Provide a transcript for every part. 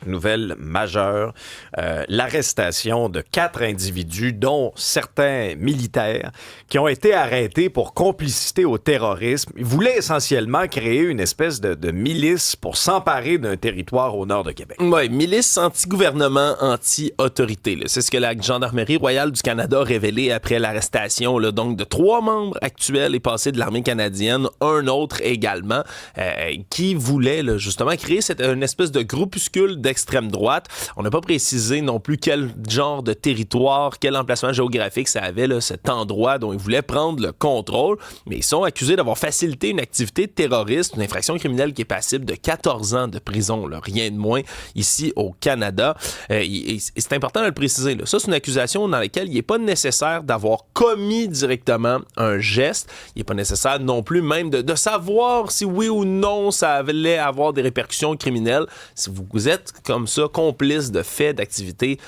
Nouvelle majeure, l'arrestation de 4 individus, dont certains militaires, qui ont été arrêtés pour complicité au terrorisme. Ils voulaient essentiellement créer une espèce de milice pour s'emparer d'un territoire au nord de Québec. Oui, milice anti-gouvernement, anti-autorité. Là. C'est ce que la Gendarmerie royale du Canada a révélé après l'arrestation là, donc de 3 membres actuels et passés de l'armée canadienne, un autre également, qui voulait là, justement créer une espèce de groupuscule d'extrême droite. On n'a pas précisé non plus quel genre de territoire, quel emplacement géographique ça avait, là, cet endroit dont ils voulaient prendre le contrôle, mais ils sont accusés d'avoir facilité une activité terroriste, une infraction criminelle qui est passible de 14 ans de prison, là, rien de moins, ici au Canada. Et c'est important de le préciser. Là. Ça, c'est une accusation dans laquelle il n'est pas nécessaire d'avoir commis directement un geste. Il n'est pas nécessaire non plus même de savoir si oui ou non ça allait avoir des répercussions criminelles. Si vous êtes comme ça, complice de faits d'activités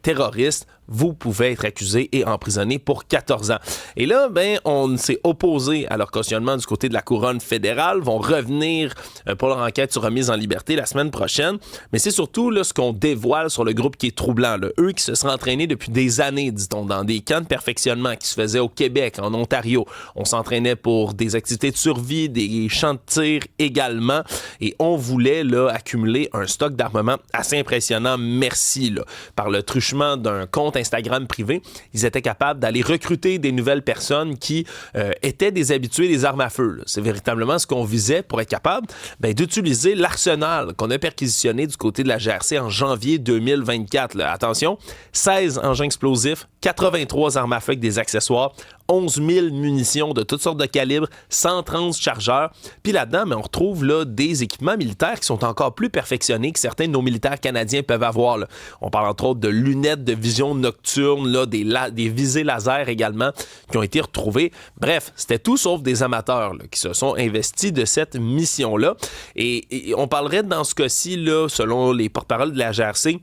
terroristes, vous pouvez être accusé et emprisonné pour 14 ans. Et là, on s'est opposé à leur cautionnement du côté de la couronne fédérale, vont revenir pour leur enquête sur remise en liberté la semaine prochaine, mais c'est surtout là, ce qu'on dévoile sur le groupe qui est troublant. Là. Eux qui se seraient entraînés depuis des années, dit-on, dans des camps de perfectionnement qui se faisaient au Québec, en Ontario. On s'entraînait pour des activités de survie, des champs de tir également, et on voulait là, accumuler un stock d'armement assez impressionnant, merci, là, par le truchement d'un compte Instagram privé, ils étaient capables d'aller recruter des nouvelles personnes qui étaient des habitués des armes à feu. Là. C'est véritablement ce qu'on visait pour être capable d'utiliser l'arsenal qu'on a perquisitionné du côté de la GRC en janvier 2024. Là. Attention, 16 engins explosifs, 83 armes à feu avec des accessoires, 11 000 munitions de toutes sortes de calibres, 130 chargeurs. Puis là-dedans, on retrouve là, des équipements militaires qui sont encore plus perfectionnés que certains de nos militaires canadiens peuvent avoir. Là. On parle entre autres de lunettes de vision nocturne, là, des visées laser également qui ont été retrouvées. Bref, c'était tout sauf des amateurs là, qui se sont investis de cette mission-là. Et on parlerait dans ce cas-ci, là, selon les porte-paroles de la GRC,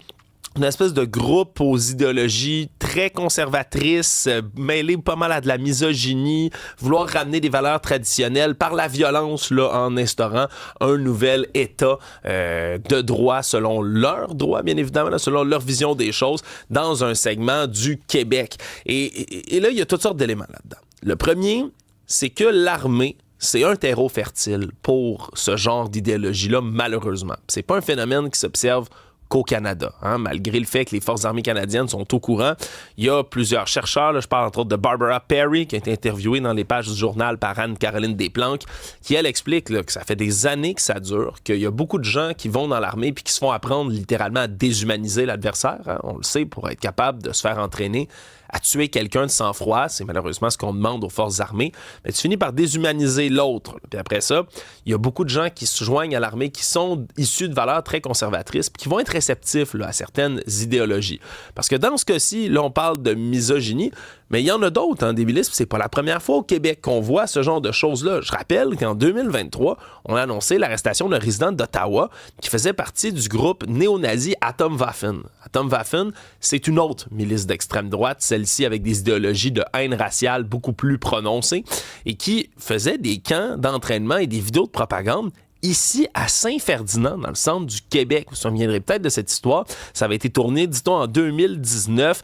une espèce de groupe aux idéologies très conservatrices, mêlées pas mal à de la misogynie, vouloir ramener des valeurs traditionnelles par la violence là, en instaurant un nouvel État de droit selon leurs droits, bien évidemment, là, selon leur vision des choses, dans un segment du Québec. Et là, il y a toutes sortes d'éléments là-dedans. Le premier, c'est que l'armée, c'est un terreau fertile pour ce genre d'idéologie-là, malheureusement. C'est pas un phénomène qui s'observe qu'au Canada, hein, malgré le fait que les forces armées canadiennes sont au courant. Il y a plusieurs chercheurs, là, je parle entre autres de Barbara Perry, qui a été interviewée dans les pages du journal par Anne-Caroline Desplanques, qui, elle, explique là, que ça fait des années que ça dure, qu'il y a beaucoup de gens qui vont dans l'armée puis qui se font apprendre littéralement à déshumaniser l'adversaire, hein, on le sait, pour être capable de se faire entraîner à tuer quelqu'un de sang-froid. C'est malheureusement ce qu'on demande aux forces armées. Mais tu finis par déshumaniser l'autre. Puis après ça, il y a beaucoup de gens qui se joignent à l'armée qui sont issus de valeurs très conservatrices puis qui vont être réceptifs là, à certaines idéologies. Parce que dans ce cas-ci, là, on parle de misogynie, mais il y en a d'autres, hein, des milices. C'est pas la première fois au Québec qu'on voit ce genre de choses-là. Je rappelle qu'en 2023, on a annoncé l'arrestation d'un résident d'Ottawa qui faisait partie du groupe néo-nazi Atomwaffen. Atomwaffen, c'est une autre milice d'extrême droite, celle-ci avec des idéologies de haine raciale beaucoup plus prononcées, et qui faisait des camps d'entraînement et des vidéos de propagande ici à Saint-Ferdinand, dans le centre du Québec. Vous vous souviendrez peut-être de cette histoire. Ça avait été tourné, dit-on, en 2019.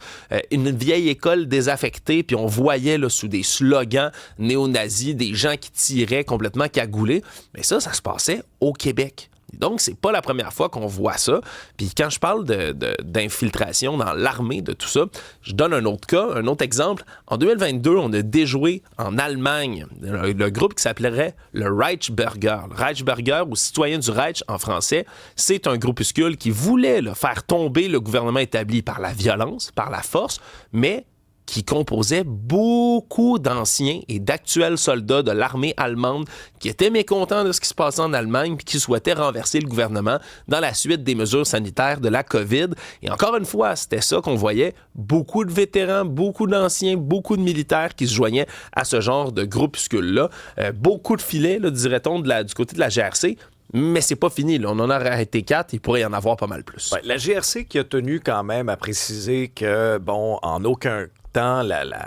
Une vieille école désaffectée, puis on voyait là, sous des slogans néo-nazis des gens qui tiraient complètement cagoulés. Mais ça se passait au Québec. Donc, c'est pas la première fois qu'on voit ça. Puis quand je parle d'infiltration dans l'armée, de tout ça, je donne un autre cas, un autre exemple. En 2022, on a déjoué en Allemagne le groupe qui s'appellerait le Reichsbürger. Le Reichsbürger, ou Citoyens du Reich en français, c'est un groupuscule qui voulait là, faire tomber le gouvernement établi par la violence, par la force, mais qui composait beaucoup d'anciens et d'actuels soldats de l'armée allemande qui étaient mécontents de ce qui se passait en Allemagne puis qui souhaitaient renverser le gouvernement dans la suite des mesures sanitaires de la COVID. Et encore une fois, c'était ça qu'on voyait. Beaucoup de vétérans, beaucoup d'anciens, beaucoup de militaires qui se joignaient à ce genre de groupuscule-là. Beaucoup de filets, là, dirait-on, du côté de la GRC. Mais c'est pas fini, là. On en a arrêté 4, il pourrait y en avoir pas mal plus. Ouais, la GRC qui a tenu quand même à préciser que, bon, en aucun temps,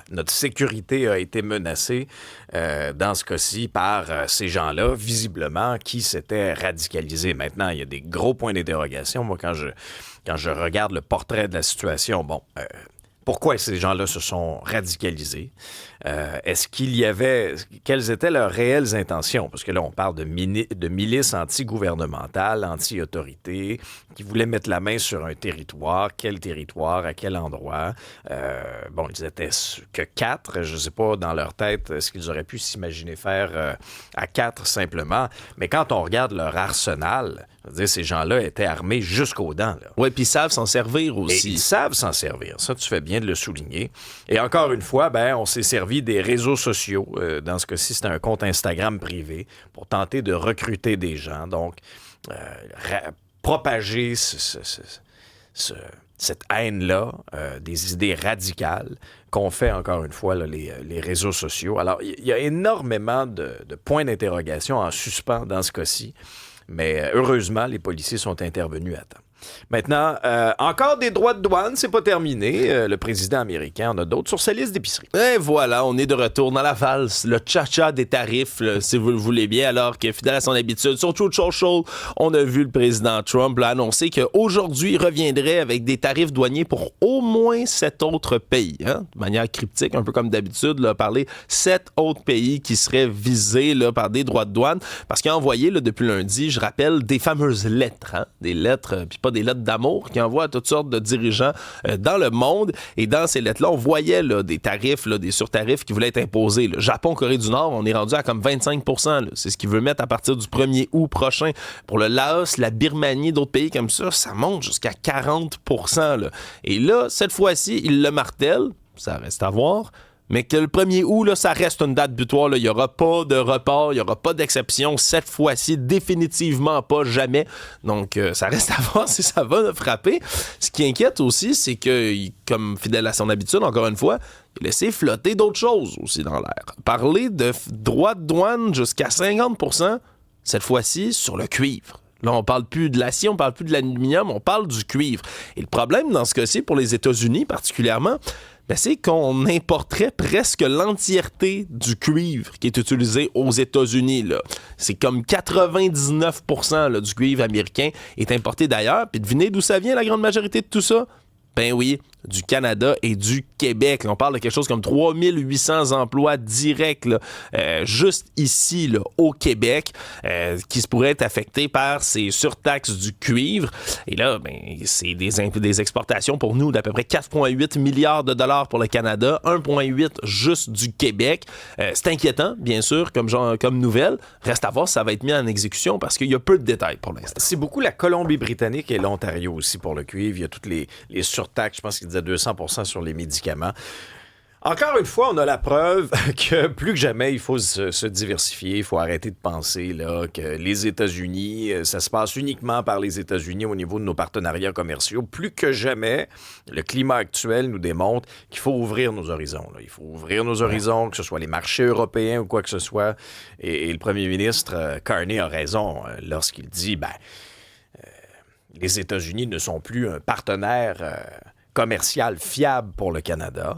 notre sécurité a été menacée dans ce cas-ci par ces gens-là, visiblement, qui s'étaient radicalisés. Maintenant, il y a des gros points d'interrogation. Moi, quand je regarde le portrait de la situation, bon... pourquoi ces gens-là se sont radicalisés? Est-ce qu'il y avait... Quelles étaient leurs réelles intentions? Parce que là, on parle de milices anti-gouvernementales, anti-autorités, qui voulaient mettre la main sur un territoire. Quel territoire? À quel endroit? Bon, ils étaient que 4. Je ne sais pas, dans leur tête, est-ce qu'ils auraient pu s'imaginer faire à 4 simplement? Mais quand on regarde leur arsenal, je veux dire, ces gens-là étaient armés jusqu'aux dents. Oui, puis ils savent s'en servir aussi. Et ils savent s'en servir. Ça, tu fais bien de le souligner. Et encore une fois, on s'est servi des réseaux sociaux. Dans ce cas-ci, c'était un compte Instagram privé pour tenter de recruter des gens. Donc, propager cette haine-là, des idées radicales qu'ont fait, encore une fois, là, les réseaux sociaux. Alors, il y a énormément de points d'interrogation en suspens dans ce cas-ci. Mais heureusement, les policiers sont intervenus à temps. Maintenant, encore des droits de douane, c'est pas terminé. Le président américain en a d'autres sur sa liste d'épicerie. Et voilà, on est de retour dans la valse, le cha-cha des tarifs, là, si vous le voulez bien, alors que fidèle à son habitude, sur Truth Social, on a vu le président Trump là, annoncer qu'aujourd'hui, il reviendrait avec des tarifs douaniers pour au moins 7 autres pays. Hein? De manière cryptique, un peu comme d'habitude, là, parler 7 autres pays qui seraient visés là, par des droits de douane, parce qu'il a envoyé là, depuis lundi, je rappelle, des fameuses lettres, hein? Des lettres, puis pas des lettres d'amour qu'il envoie à toutes sortes de dirigeants dans le monde. Et dans ces lettres-là, on voyait là, des tarifs, là, des surtarifs qui voulaient être imposés. Le Japon, Corée du Nord, on est rendu à comme 25 %. Là. C'est ce qu'il veut mettre à partir du 1er août prochain. Pour le Laos, la Birmanie, d'autres pays comme ça, ça monte jusqu'à 40 %. Là. Et là, cette fois-ci, il le martèle, ça reste à voir, mais que le 1er août, là, ça reste une date butoir. Là. Il n'y aura pas de report, il n'y aura pas d'exception. Cette fois-ci, définitivement pas, jamais. Donc, ça reste à voir si ça va le frapper. Ce qui inquiète aussi, c'est que, comme fidèle à son habitude, encore une fois, il a laissé flotter d'autres choses aussi dans l'air. Parler de droits de douane jusqu'à 50 %, cette fois-ci, sur le cuivre. Là, on parle plus de l'acier, on parle plus de l'aluminium, on parle du cuivre. Et le problème dans ce cas-ci, pour les États-Unis particulièrement, c'est qu'on importerait presque l'entièreté du cuivre qui est utilisé aux États-Unis. Là. C'est comme 99 % là, du cuivre américain est importé d'ailleurs. Puis devinez d'où ça vient, la grande majorité de tout ça? Ben oui, du Canada et du Québec. Là, on parle de quelque chose comme 3800 emplois directs là, juste ici, là, au Québec, qui se pourraient être affectés par ces surtaxes du cuivre. Et là, c'est des exportations pour nous d'à peu près 4,8 milliards de dollars pour le Canada, 1,8 juste du Québec. C'est inquiétant, bien sûr, comme nouvelle. Reste à voir si ça va être mis en exécution parce qu'il y a peu de détails pour l'instant. C'est beaucoup la Colombie-Britannique et l'Ontario aussi pour le cuivre. Il y a toutes les surtaxes, je pense qu'il disait 200 % sur les médicaments. Encore une fois, on a la preuve que plus que jamais, il faut se diversifier. Il faut arrêter de penser là, que les États-Unis, ça se passe uniquement par les États-Unis au niveau de nos partenariats commerciaux. Plus que jamais, le climat actuel nous démontre qu'il faut ouvrir nos horizons. Là. Il faut ouvrir nos horizons, que ce soit les marchés européens ou quoi que ce soit. Et le premier ministre Carney a raison lorsqu'il dit les États-Unis ne sont plus un partenaire commercial fiable pour le Canada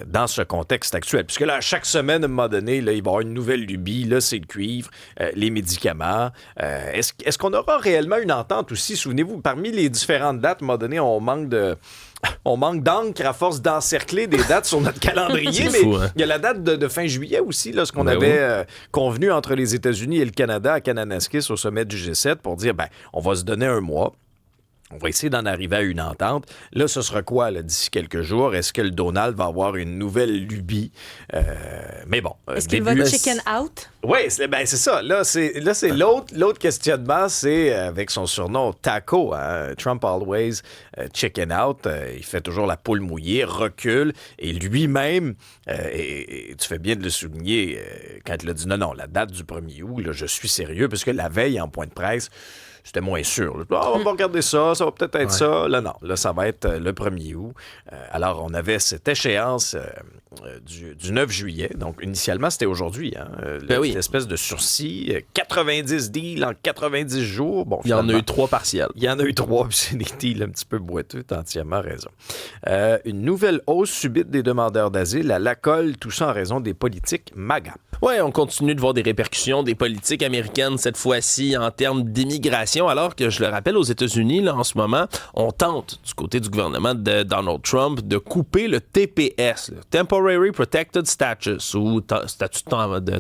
dans ce contexte actuel. Puisque là, chaque semaine, à un moment donné, là, il va y avoir une nouvelle lubie. Là, c'est le cuivre, les médicaments. Est-ce qu'on aura réellement une entente aussi? Souvenez-vous, parmi les différentes dates, à un moment donné, on manque d'encre à force d'encercler des dates sur notre calendrier. Mais fou, hein? il y a la date de fin juillet aussi, là, ce qu'on avait convenu entre les États-Unis et le Canada à Kananaskis au sommet du G7 pour dire, on va se donner un mois. On va essayer d'en arriver à une entente. Là, ce sera quoi là, d'ici quelques jours? Est-ce que le Donald va avoir une nouvelle lubie? Mais bon. Est-ce qu'il va chicken out? Oui, c'est ça. Là, c'est l'autre questionnement, c'est avec son surnom Taco. Hein? Trump always chicken out. Il fait toujours la poule mouillée, recule. Et lui-même, et tu fais bien de le souligner, quand il a dit non, la date du 1er août, là, je suis sérieux, parce que la veille, en point de presse, c'était moins sûr. On va regarder ça va peut-être être ça. Là, non. Là, ça va être le 1er août. Alors, on avait cette échéance du 9 juillet. Donc, initialement, c'était aujourd'hui. Hein, l'espèce de sursis. 90 deals en 90 jours. Bon, il y en a eu 3 partiels. Il y en a eu 3, puis c'est des deals un petit peu boiteux. Tu as entièrement raison. Une nouvelle hausse subite des demandeurs d'asile à l'ACOL, tout ça en raison des politiques MAGA. Oui, on continue de voir des répercussions des politiques américaines, cette fois-ci en termes d'immigration, alors que, je le rappelle, aux États-Unis, là, en ce moment, on tente, du côté du gouvernement de Donald Trump, de couper le TPS, le Temporary Protected Status, ou statut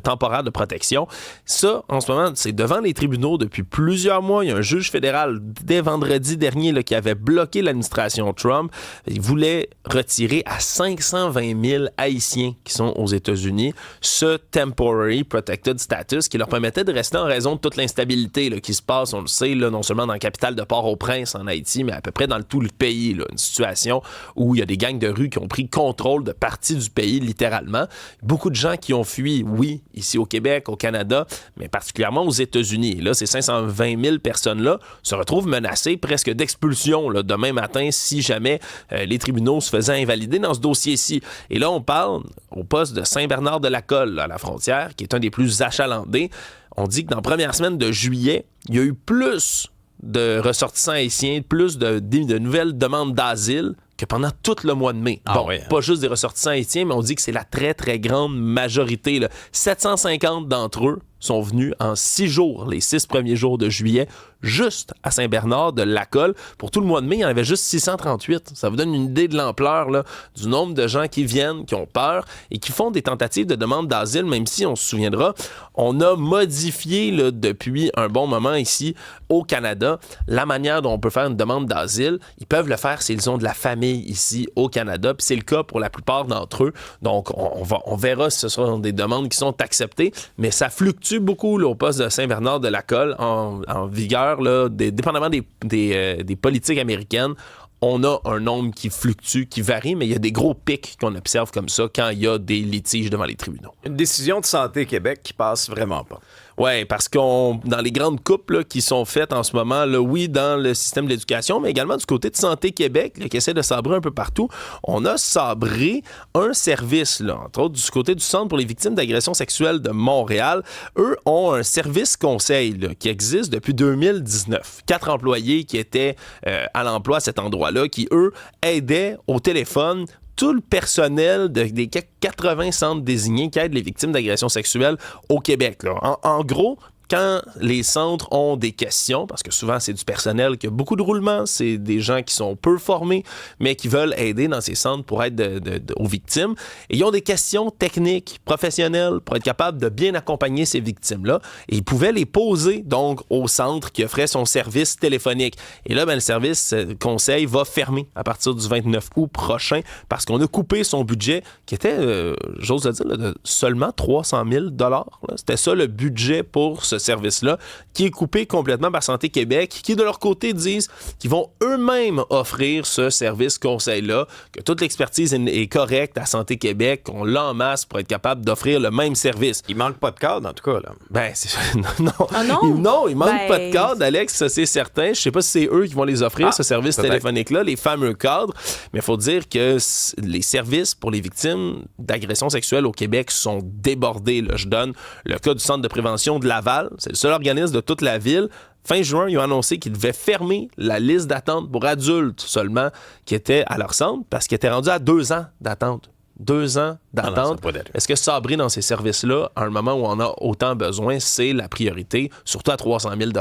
temporaire de protection. Ça, en ce moment, c'est devant les tribunaux depuis plusieurs mois. Il y a un juge fédéral, dès vendredi dernier, là, qui avait bloqué l'administration Trump. Il voulait retirer à 520 000 Haïtiens qui sont aux États-Unis ce Temporary Protected Status qui leur permettait de rester en raison de toute l'instabilité là, qui se passe, on le sait, là, non seulement dans la capitale de Port-au-Prince en Haïti, mais à peu près dans tout le pays. Là, une situation où il y a des gangs de rue qui ont pris contrôle de parties du pays, littéralement. Beaucoup de gens qui ont fui, oui, ici au Québec, au Canada, mais particulièrement aux États-Unis. Et là, ces 520 000 personnes-là se retrouvent menacées presque d'expulsion là, demain matin si jamais les tribunaux se faisaient invalider dans ce dossier-ci. Et là, on parle au poste de Saint-Bernard-de-la-Colle, à la frontière, qui est un des plus achalandés. On dit que dans la première semaine de juillet, il y a eu plus de ressortissants haïtiens, plus de nouvelles demandes d'asile que pendant tout le mois de mai. Pas juste des ressortissants haïtiens, mais on dit que c'est la très, très grande majorité. Là. 750 d'entre eux sont venus en 6 jours, les 6 premiers jours de juillet, juste à Saint-Bernard-de-la-Colle. Pour tout le mois de mai, il y en avait juste 638. Ça vous donne une idée de l'ampleur là, du nombre de gens qui viennent, qui ont peur et qui font des tentatives de demande d'asile, même si, on se souviendra, on a modifié là, depuis un bon moment ici au Canada la manière dont on peut faire une demande d'asile. Ils peuvent le faire s'ils ont de la famille ici au Canada, puis c'est le cas pour la plupart d'entre eux. Donc, on verra si ce sont des demandes qui sont acceptées, mais ça fluctue beaucoup là, au poste de Saint-Bernard-de-la-Colle en vigueur, là, dépendamment des politiques américaines. On a un nombre qui fluctue, qui varie, mais il y a des gros pics qu'on observe comme ça quand il y a des litiges devant les tribunaux. Une décision de Santé Québec qui passe vraiment pas. Oui, parce dans les grandes coupes là, qui sont faites en ce moment, là, oui, dans le système de l'éducation, mais également du côté de Santé Québec, là, qui essaie de sabrer un peu partout, on a sabré un service, là, entre autres, du côté du Centre pour les victimes d'agressions sexuelles de Montréal. Eux ont un service conseil là, qui existe depuis 2019. 4 employés qui étaient à l'emploi à cet endroit-là, qui, eux, aidaient au téléphone tout le personnel des 80 centres désignés qui aident les victimes d'agressions sexuelles au Québec. Là. En gros, quand les centres ont des questions, parce que souvent c'est du personnel qui a beaucoup de roulement, c'est des gens qui sont peu formés, mais qui veulent aider dans ces centres pour aider aux victimes, et ils ont des questions techniques, professionnelles, pour être capables de bien accompagner ces victimes-là, et ils pouvaient les poser donc au centre qui offrait son service téléphonique. Et là, le service conseil va fermer à partir du 29 août prochain, parce qu'on a coupé son budget, qui était, j'ose le dire, là, de seulement 300 000 $. C'était ça le budget pour ce service-là, qui est coupé complètement par Santé Québec, qui, de leur côté, disent qu'ils vont eux-mêmes offrir ce service conseil-là, que toute l'expertise est correcte à Santé Québec, qu'on l'a en masse pour être capable d'offrir le même service. Il manque pas de cadre, en tout cas. Là. Ben, c'est... non. Ah non? Non, il manque pas de cadre, Alex, ça c'est certain. Je sais pas si c'est eux qui vont les offrir, ce service téléphonique-là, les fameux cadres, mais il faut dire que les services pour les victimes d'agressions sexuelles au Québec sont débordés. Là. Je donne le cas du Centre de prévention de Laval. C'est le seul organisme de toute la ville. Fin juin, ils ont annoncé qu'ils devaient fermer la liste d'attente pour adultes seulement qui était à leur centre parce qu'ils étaient rendus à 2 ans d'attente. 2 ans d'attente. Est-ce que sabrer dans ces services-là, à un moment où on a autant besoin, c'est la priorité, surtout à 300 000 $?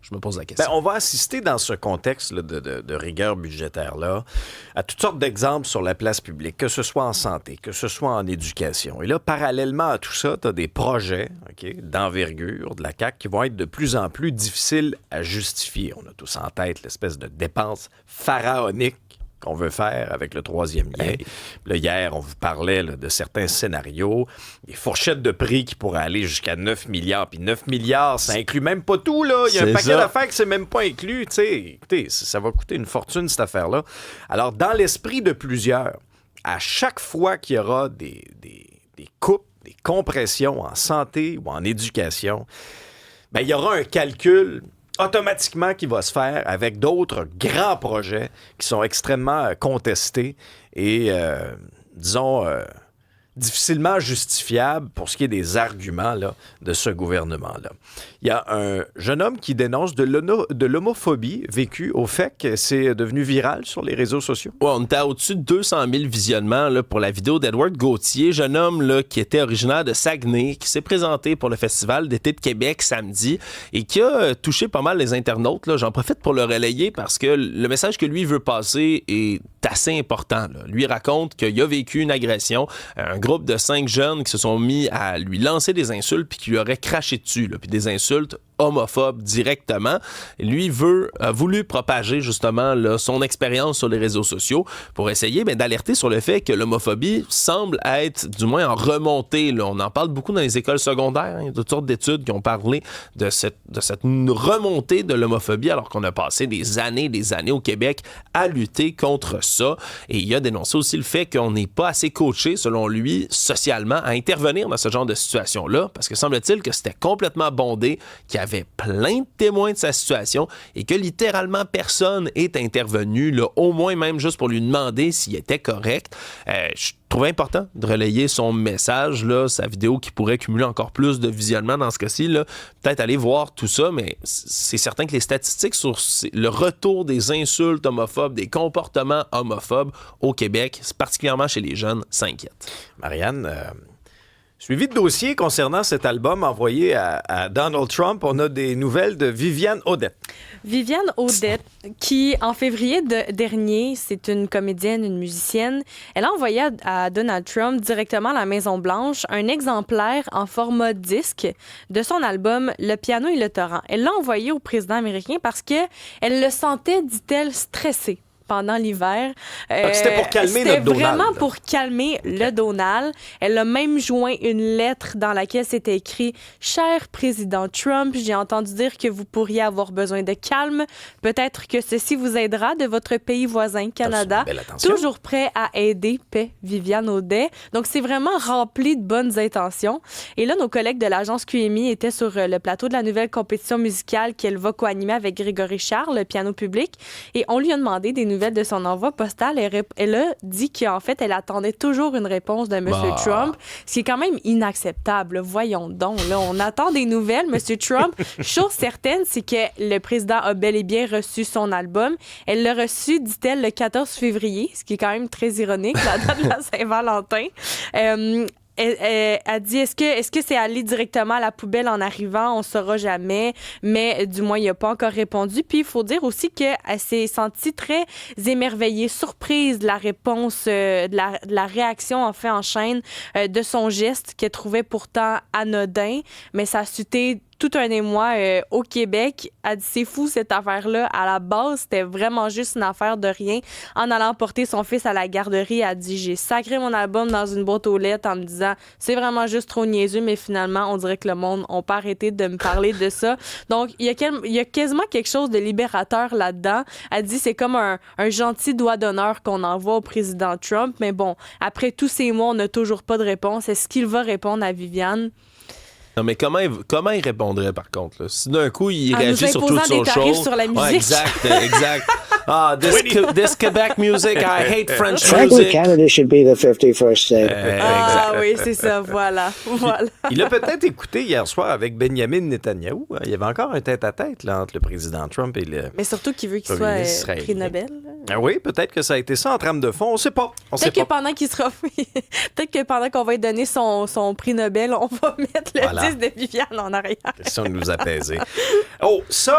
Je me pose la question. Ben, on va assister dans ce contexte là, de rigueur budgétaire-là à toutes sortes d'exemples sur la place publique, que ce soit en santé, que ce soit en éducation. Et là, parallèlement à tout ça, tu as des projets d'envergure de la CAQ qui vont être de plus en plus difficiles à justifier. On a tous en tête l'espèce de dépense pharaonique qu'on veut faire avec le troisième lien. Hey. Là, hier, on vous parlait là, de certains scénarios, des fourchettes de prix qui pourraient aller jusqu'à 9 milliards. Puis 9 milliards, ça inclut même pas tout. Là. Il y a un paquet d'affaires qui c'est même pas inclus. Écoutez, ça va coûter une fortune, cette affaire-là. Alors, dans l'esprit de plusieurs, à chaque fois qu'il y aura des coupes, des compressions en santé ou en éducation, ben, il y aura un calcul automatiquement qui va se faire avec d'autres grands projets qui sont extrêmement contestés et, disons, difficilement justifiable pour ce qui est des arguments là, de ce gouvernement-là. Il y a un jeune homme qui dénonce de l'homophobie vécue au fait que c'est devenu viral sur les réseaux sociaux. Ouais, on était à au-dessus de 200 000 visionnements là, pour la vidéo d'Edward Gauthier, jeune homme là, qui était originaire de Saguenay, qui s'est présenté pour le Festival d'été de Québec samedi et qui a touché pas mal les internautes. Là. J'en profite pour le relayer parce que le message que lui veut passer est assez important. Là. Lui raconte qu'il a vécu une agression, un groupe de 5 jeunes qui se sont mis à lui lancer des insultes puis qui lui auraient craché dessus, là, puis des insultes homophobes directement. Et lui a voulu propager justement là, son expérience sur les réseaux sociaux pour essayer d'alerter sur le fait que l'homophobie semble être du moins en remontée. Là. On en parle beaucoup dans les écoles secondaires. Il y a toutes sortes d'études qui ont parlé de cette remontée de l'homophobie alors qu'on a passé des années au Québec à lutter contre ça. Et il a dénoncé aussi le fait qu'on n'est pas assez coaché, selon lui, socialement, à intervenir dans ce genre de situation-là parce que semble-t-il que c'était complètement bondé, qu'il y avait plein de témoins de sa situation et que littéralement personne est intervenu, là, au moins même juste pour lui demander s'il était correct. Je trouvais important de relayer son message, là, sa vidéo qui pourrait cumuler encore plus de visionnements dans ce cas-ci. Là. Peut-être aller voir tout ça, mais c'est certain que les statistiques sur le retour des insultes homophobes, des comportements homophobes au Québec, particulièrement chez les jeunes, s'inquiètent. Marianne, suivi de dossier concernant cet album envoyé à Donald Trump, on a des nouvelles de Viviane Audette. Viviane Audette, qui en février dernier, c'est une comédienne, une musicienne, elle a envoyé à Donald Trump directement à la Maison-Blanche un exemplaire en format disque de son album Le piano et le torrent. Elle l'a envoyé au président américain parce qu'elle le sentait, dit-elle, stressé pendant l'hiver. C'était pour calmer notre Donald. C'était vraiment pour calmer le Donald. Elle a même joint une lettre dans laquelle c'était écrit « Cher président Trump, j'ai entendu dire que vous pourriez avoir besoin de calme. Peut-être que ceci vous aidera de votre pays voisin, Canada. Toujours prêt à aider, paix, Viviane Audet. » Donc, c'est vraiment rempli de bonnes intentions. Et là, nos collègues de l'agence QMI étaient sur le plateau de la nouvelle compétition musicale qu'elle va co-animer avec Grégory Charles, le piano public. Et on lui a demandé des nouvelles de son envoi postal. Elle a dit qu'en fait, elle attendait toujours une réponse de M. Trump, ce qui est quand même inacceptable. Voyons donc, là, on attend des nouvelles, M. Trump. Chose certaine, c'est que le président a bel et bien reçu son album. Elle l'a reçu, dit-elle, le 14 février, ce qui est quand même très ironique, la date de la Saint-Valentin. Elle a dit, est-ce que c'est allé directement à la poubelle en arrivant? On ne saura jamais, mais du moins, il n'a pas encore répondu. Puis, il faut dire aussi qu'elle s'est sentie très émerveillée, surprise de la réponse, de la réaction, en fait, en chaîne, de son geste qu'elle trouvait pourtant anodin, mais ça a suscité tout un émoi au Québec. Elle dit, c'est fou cette affaire-là. À la base, c'était vraiment juste une affaire de rien. En allant porter son fils à la garderie, elle dit, j'ai sacré mon album dans une boîte aux lettres en me disant, c'est vraiment juste trop niaiseux, mais finalement, on dirait que le monde n'a pas arrêté de me parler de ça. Donc, il y a quasiment quelque chose de libérateur là-dedans. Elle dit, c'est comme un gentil doigt d'honneur qu'on envoie au président Trump. Mais bon, après tous ces mois, on n'a toujours pas de réponse. Est-ce qu'il va répondre à Viviane? Non, mais comment il répondrait, par contre? Là? Si d'un coup, il réagit sur toutes des tarifs choses. sur la musique. Ouais, exact. Ah, this Quebec music, I hate French Frankly, music. Canada should be the 51st state. Ah oui, c'est ça, voilà. Il a peut-être écouté hier soir avec Benjamin Netanyahou. Il y avait encore un tête-à-tête là, entre le président Trump et le... Mais surtout qu'il veut qu'il soit prix Nobel. Ah oui, peut-être que ça a été ça en trame de fond. On sait pas. Peut-être que pendant qu'on va lui donner son prix Nobel, on va mettre le disque de Viviane en arrière. Question de nous apaiser. Oh, ça,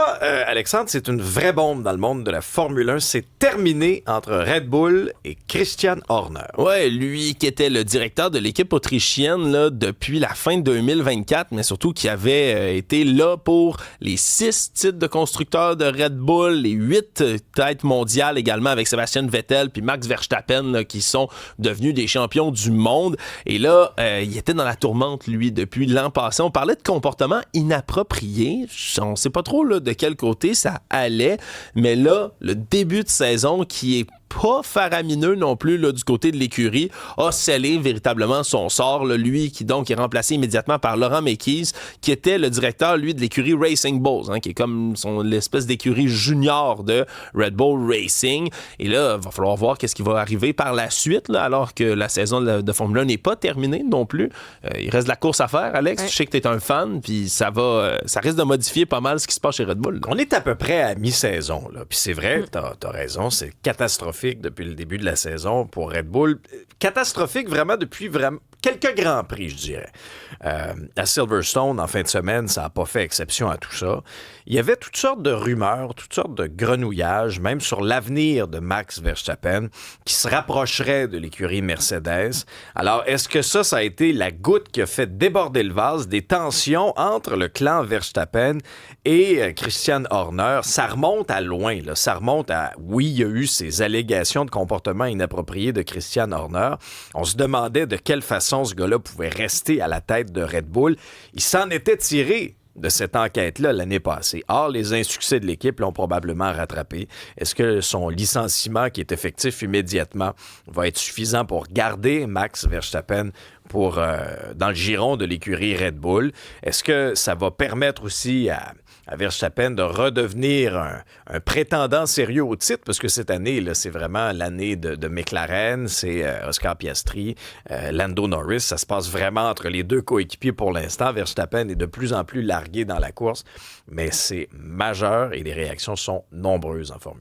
Alexandre, c'est une vraie bombe dans le monde de la Formule 1. C'est terminé entre Red Bull et Christian Horner. Ouais, lui qui était le directeur de l'équipe autrichienne là, depuis la fin de 2024, mais surtout qui avait été là pour les 6 titres de constructeur de Red Bull, les 8 têtes mondiales également avec Sébastien Vettel puis Max Verstappen là, qui sont devenus des champions du monde. Et là, il était dans la tourmente, lui, depuis l'an passé. On parlait de comportement inapproprié. On ne sait pas trop là, de quel côté ça allait, mais là, le début de saison qui est pas faramineux non plus là, du côté de l'écurie, a scellé véritablement son sort. Là, lui qui donc est remplacé immédiatement par Laurent Mekies, qui était le directeur, lui, de l'écurie Racing Bulls, qui est comme l'espèce d'écurie junior de Red Bull Racing. Et là, il va falloir voir qu'est-ce qui va arriver par la suite, là, alors que la saison de Formule 1 n'est pas terminée non plus. Il reste de la course à faire, Alex. Ouais. Je sais que tu es un fan, puis ça risque de modifier pas mal ce qui se passe chez Red Bull. Là. On est à peu près à mi-saison, là. Puis c'est vrai, t'as raison, c'est catastrophique depuis le début de la saison pour Red Bull. Catastrophique vraiment depuis quelques grands prix, je dirais. À Silverstone, en fin de semaine, ça n'a pas fait exception à tout ça. Il y avait toutes sortes de rumeurs, toutes sortes de grenouillages, même sur l'avenir de Max Verstappen, qui se rapprocherait de l'écurie Mercedes. Alors, est-ce que ça a été la goutte qui a fait déborder le vase des tensions entre le clan Verstappen et Christian Horner? Ça remonte à loin, là. Ça remonte à... Oui, il y a eu ces allégations de comportement inapproprié de Christian Horner. On se demandait de quelle façon ce gars-là pouvait rester à la tête de Red Bull. Il s'en était tiré de cette enquête-là l'année passée. Or, les insuccès de l'équipe l'ont probablement rattrapé. Est-ce que son licenciement, qui est effectif immédiatement, va être suffisant pour garder Max Verstappen dans le giron de l'écurie Red Bull? Est-ce que ça va permettre aussi à Verstappen de redevenir un prétendant sérieux au titre? Parce que cette année, là, c'est vraiment l'année de McLaren, c'est Oscar Piastri, Lando Norris. Ça se passe vraiment entre les deux coéquipiers pour l'instant. Verstappen est de plus en plus largué dans la course, mais c'est majeur et les réactions sont nombreuses en Formule